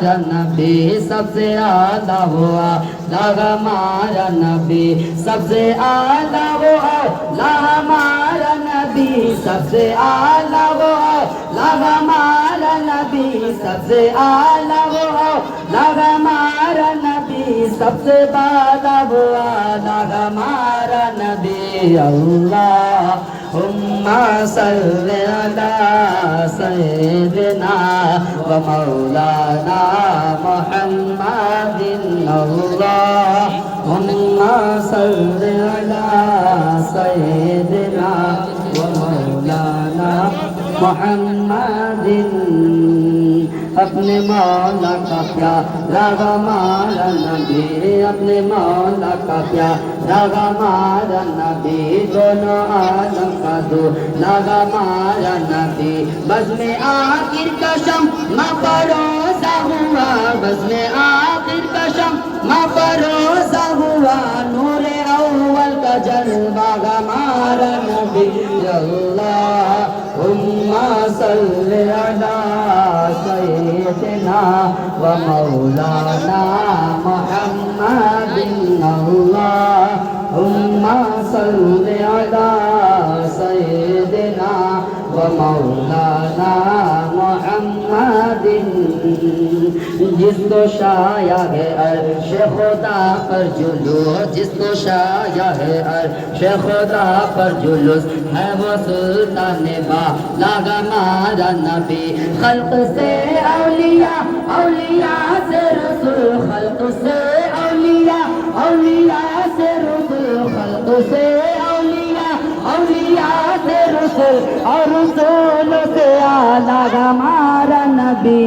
हमारा नबी सबसे आला हुआ लगा हमारा नबी सबसे आला हुआ लगा हमारा नबी सबसे आला हुआ लगा हमारा नबी सबसे आला हुआ लगा हमारा नबी सबसे बाला हुआ लगा हमारा नबी अल्लाहुम्मा सल्ली अला सय्यिदिना व मौलाना मुहम्मदिन अल्लाहुम्मा सल्ली अला सय्यिदिना व मौलाना मुहम्मदिन अपने मौला का प्यारा हमारा नबी अपने मौला का प्यारा हमारा नबी दोनों आलम का दो लगा हमारा नबी बस में आखिर का शम्मा परोसा हुआ बस में आखिर का शम्मा परोसा हुआ नूरे अव्वल का जलवा हमारा नबी अल्लाहुम्मा सल्ली अला सय्यिदिना व मौलाना मुहम्मदिन अल्लाहुम्मा सल्ली अला सय्यिदिना व मौलाना मुहम्मदिन जिसको शाया है अर्श खुदा पर जुलूस जिसको शाया है अर्श खुदा पर जुलूस है वो सुल्तान बा लगा हमारा नबी खल्क से औलिया औलिया से रसूल खल्क से औलिया औलिया से रसूल खल्क से औलिया औलिया से रसूल और रसूल से आला हमारा नबी